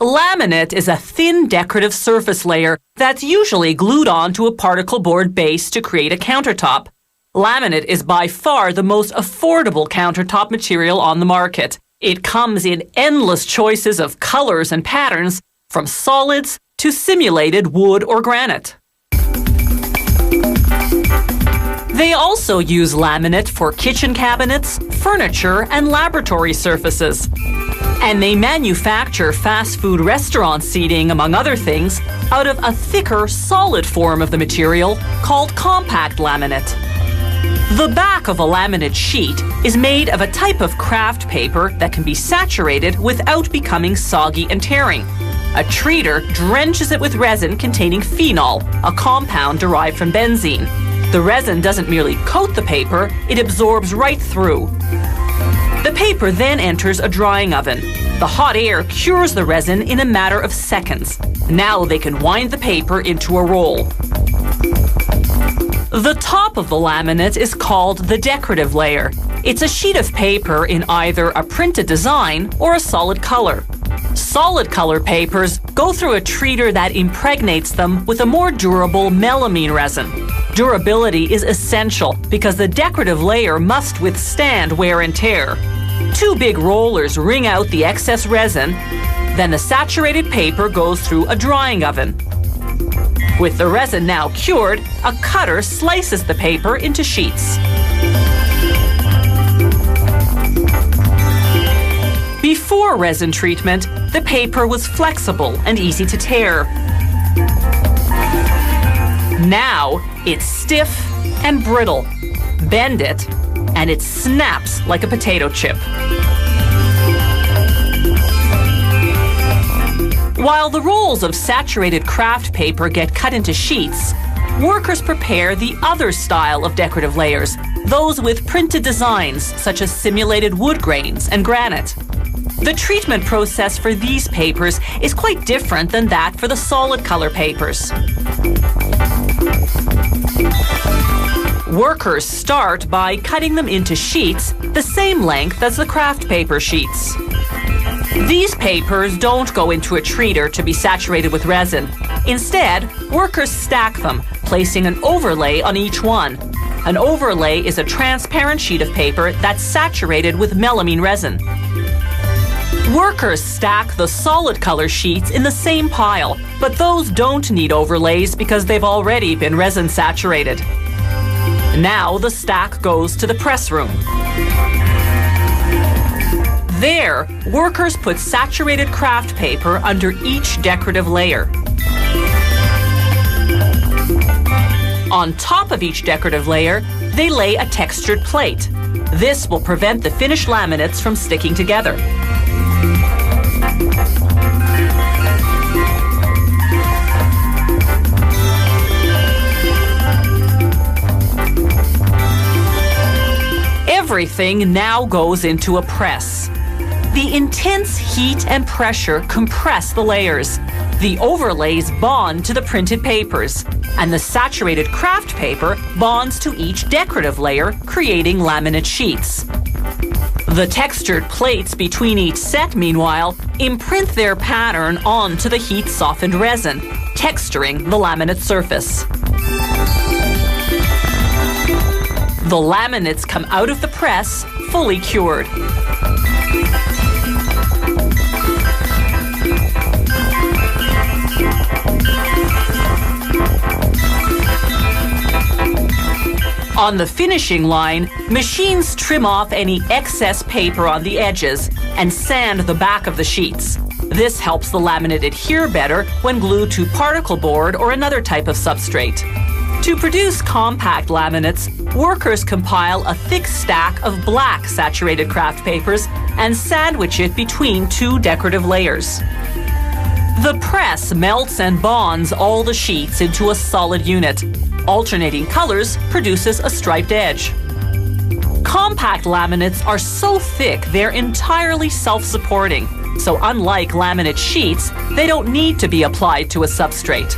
Laminate is a thin decorative surface layer that's usually glued onto a particle board base to create a countertop. Laminate is by far the most affordable countertop material on the market. It comes in endless choices of colors and patterns, from solids to simulated wood or granite. They also use laminate for kitchen cabinets, furniture, and laboratory surfaces. And they manufacture fast food restaurant seating, among other things, out of a thicker, solid form of the material called compact laminate. The back of a laminate sheet is made of a type of craft paper that can be saturated without becoming soggy and tearing. A treater drenches it with resin containing phenol, a compound derived from benzene. The resin doesn't merely coat the paper, it absorbs right through. The paper then enters a drying oven. The hot air cures the resin in a matter of seconds. Now they can wind the paper into a roll. The top of the laminate is called the decorative layer. It's a sheet of paper in either a printed design or a solid color. Solid color papers go through a treater that impregnates them with a more durable melamine resin. Durability is essential because the decorative layer must withstand wear and tear. Two big rollers wring out the excess resin, then the saturated paper goes through a drying oven. With the resin now cured, a cutter slices the paper into sheets. Before resin treatment, the paper was flexible and easy to tear. Now, it's stiff and brittle. Bend it, and it snaps like a potato chip. While the rolls of saturated craft paper get cut into sheets, workers prepare the other style of decorative layers, those with printed designs such as simulated wood grains and granite. The treatment process for these papers is quite different than that for the solid color papers. Workers start by cutting them into sheets the same length as the craft paper sheets. These papers don't go into a treater to be saturated with resin. Instead, workers stack them, placing an overlay on each one. An overlay is a transparent sheet of paper that's saturated with melamine resin. Workers stack the solid color sheets in the same pile, but those don't need overlays because they've already been resin saturated. Now the stack goes to the press room. There, workers put saturated craft paper under each decorative layer. On top of each decorative layer, they lay a textured plate. This will prevent the finished laminates from sticking together. Everything now goes into a press. The intense heat and pressure compress the layers. The overlays bond to the printed papers, and the saturated craft paper bonds to each decorative layer, creating laminate sheets. The textured plates between each set, meanwhile, imprint their pattern onto the heat-softened resin, texturing the laminate surface. The laminates come out of the press fully cured. On the finishing line, machines trim off any excess paper on the edges and sand the back of the sheets. This helps the laminate adhere better when glued to particle board or another type of substrate. To produce compact laminates, workers compile a thick stack of black saturated craft papers and sandwich it between two decorative layers. The press melts and bonds all the sheets into a solid unit. Alternating colors produces a striped edge. Compact laminates are so thick they're entirely self-supporting, so unlike laminate sheets, they don't need to be applied to a substrate.